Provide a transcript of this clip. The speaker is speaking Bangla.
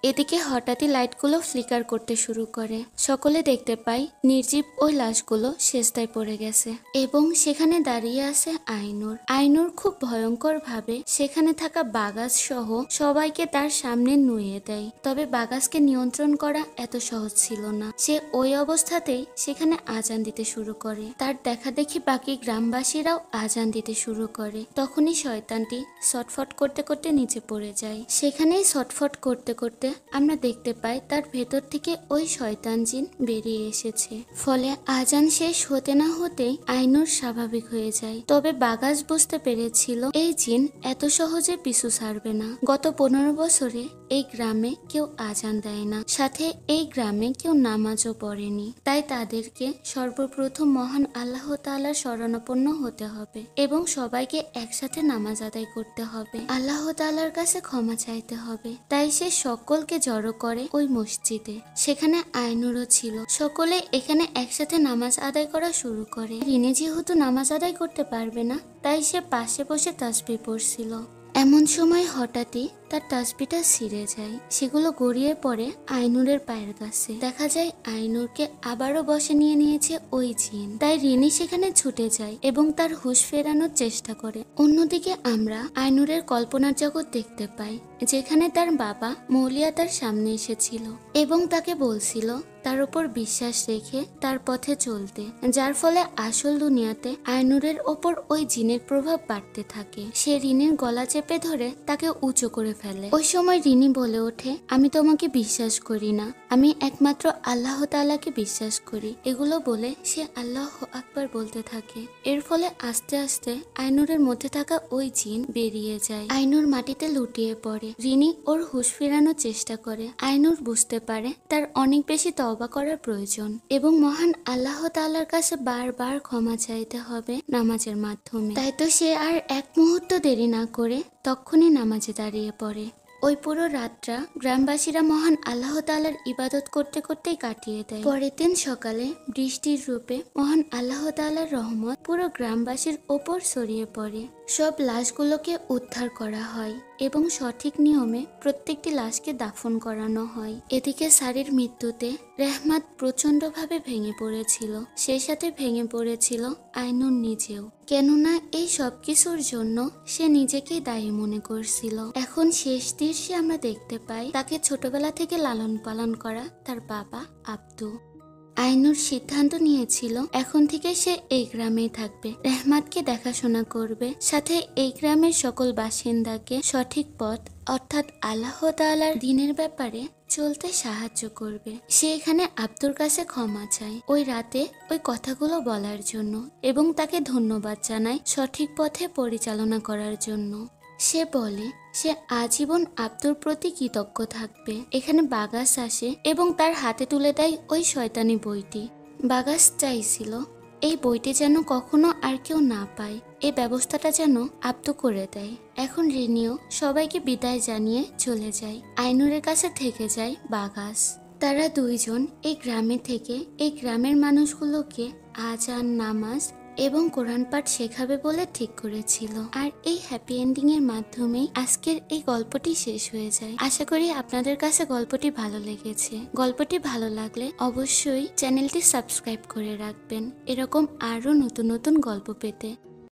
এদিকে হঠাৎই লাইটগুলো ফ্লিকার করতে শুরু করে। সকলে দেখতে পায় নির্জীব ওই লাশগুলো সেজদায় পড়ে গেছে এবং সেখানে দাঁড়িয়ে আছে আইনুর। আইনুর খুব ভয়ঙ্কর ভাবে সেখানে থাকা বাগাস সহ সবাইকে তার সামনে নুয়ে দেয়। তবে বাগাসকে নিয়ন্ত্রণ করা এত সহজ ছিল না। সে ওই অবস্থাতেই সেখানে আজান দিতে শুরু করে। তার দেখা দেখি বাকি গ্রামবাসীরাও আজান দিতে শুরু করে। তখনই শয়তানটি ছটফট করতে করতে নিচে পড়ে যায়। সেখানেই ছটফট করতে করতে আমরা দেখতে পাই তার ভেতর থেকে ওই শয়তান জিন বেরিয়ে এসেছে। ফলে আজান শেষ হতে না হতেই আইনুর স্বাভাবিক হয়ে যায়। তবে বাগাস বুঝতে পেরেছিল এই জিন এত সহজে পিছু ছাড়বে না। গত 15 বছরে এই গ্রামে কেউ আজান দেয় না, সাথে এই গ্রামে কেউ নামাজও পড়েনি। তাই তাদেরকে সর্বপ্রথম মহান আল্লাহ তাআলার শরণাপন্ন হতে হবে এবং সবাইকে একসাথে নামাজ আদায় করতে হবে। আল্লাহ তাআলার কাছে ক্ষমা চাইতে হবে। তাই সে সকলকে জড়ো করে ওই মসজিদে। সেখানে আইনুরও ছিল। সকলে এখানে একসাথে নামাজ আদায় করা শুরু করে। রিনি যেহেতু নামাজ আদায় করতে পারবে না, তাই সে পাশে বসে তাসবিহ পড়ছিল। এমন সময় হঠাৎই তার তাসবিহটা ছিঁড়ে যায়। সেগুলো গড়িয়ে পড়ে আইনুরের পায়ের কাছে। দেখা যায় আইনুরকে আবারও বসে নিয়ে নিয়েছে ওই জিন। তাই রিনি সেখানে ছুটে যায় এবং তার হুঁশ ফেরানোর চেষ্টা করে। অন্যদিকে আমরা আইনুরের কল্পনার জগৎ দেখতে পাই, যেখানে তার বাবা মৌলিয়া তার সামনে এসেছিল এবং তাকে বলছিল তার উপর বিশ্বাস রেখে তার পথে চলতে, যার ফলে আসল দুনিয়াতে আইনুরের ওপর ওই জিনের প্রভাব বাড়তে থাকে। সে রিনির গলা চেপে ধরে তাকে উঁচু করে ফেলে। ওই সময় রিনি বলে ওঠে, আমি তোমাকে বিশ্বাস করি না, আমি একমাত্র আল্লাহ তাআলাকে বিশ্বাস করি। এগুলো বলে সে আল্লাহ আকবার বলতে থাকে। এর ফলে আস্তে আস্তে আইনুরের মধ্যে থাকা ওই জিন বেরিয়ে যায়। আইনুর মাটিতে লুটিয়ে পড়ে। রিনি ওর হুঁশ ফেরানোর চেষ্টা করে। আইনুর বুঝতে পারে তার অনেক বেশি তওবা করার প্রয়োজন এবং মহান আল্লাহ তাআলার কাছে বারবার ক্ষমা চাইতে হবে নামাজের মাধ্যমে। তাই তো সে আর এক মুহূর্ত দেরি না করে তখনই নামাজে দাঁড়িয়ে পড়ে। ওই পুরো রাতটা গ্রামবাসীরা মহান আল্লাহ তাআলার ইবাদত করতে করতেই কাটিয়ে দেয়। পরের দিন সকালে বৃষ্টির রূপে মহান আল্লাহ তাআলার রহমত পুরো গ্রামবাসীর ওপর ছড়িয়ে পড়ে। সব লাশগুলোকে উদ্ধার করা হয় এবং সঠিক নিয়মে প্রত্যেকটি লাশকে দাফন করানো হয়। এদিকে সারির মৃত্যুতে রেহমাত প্রচন্ডভাবে ভেঙে পড়েছিল। সেই সাথে ভেঙে পড়েছিল আইনুর নিজেও, কেননা এই সবকিছুর জন্য সে নিজেকেই দায়ী মনে করছিল। এখন শেষ দৃশ্যে আমরা দেখতে পাই তাকে ছোটবেলা থেকে লালন পালন করা তার বাবা আব্দু। আইনুর সিদ্ধান্ত নিয়েছিল এখন থেকে সে এই গ্রামেই থাকবে, রেহমাতকে দেখাশোনা করবে, সাথে এই গ্রামের সকল বাসিন্দাকে সঠিক পথ অর্থাৎ আল্লাহ তাআলার দ্বীনের ব্যাপারে চলতে সাহায্য করবে। সে এখানে আব্দুর কাছে ক্ষমা চায় ওই রাতে ওই কথাগুলো বলার জন্য এবং তাকে ধন্যবাদ জানায় সঠিক পথে পরিচালনা করার জন্য। সে বলে সে আজীবন আব্দুর প্রতি কৃতজ্ঞ থাকবে। এখানে বাগাস আসে এবং তার হাতে তুলে দেয় ওই শয়তানি বইটি। বাগাস চাইছিল এই বইটি যেন কখনো আর কেউ না পায়, এই ব্যবস্থাটা যেন আব্দু করে দেয়। এখন রিনিও সবাইকে বিদায় জানিয়ে চলে যায়। আইনুরের কাছে থেকে যায় বাগাস। তারা দুইজন এই গ্রামে থেকে এই গ্রামের মানুষগুলোকে আজান, নামাজ এবং কোরআন পাঠ শেখাবে বলে ঠিক করেছিল। আর এই হ্যাপি এন্ডিং এর মাধ্যমেই আজকের এই গল্পটি শেষ হয়ে যায়। আশা করি আপনাদের কাছে গল্পটি ভালো লেগেছে। গল্পটি ভালো লাগলে অবশ্যই চ্যানেলটি সাবস্ক্রাইব করে রাখবেন এরকম আরো নতুন নতুন গল্প পেতে।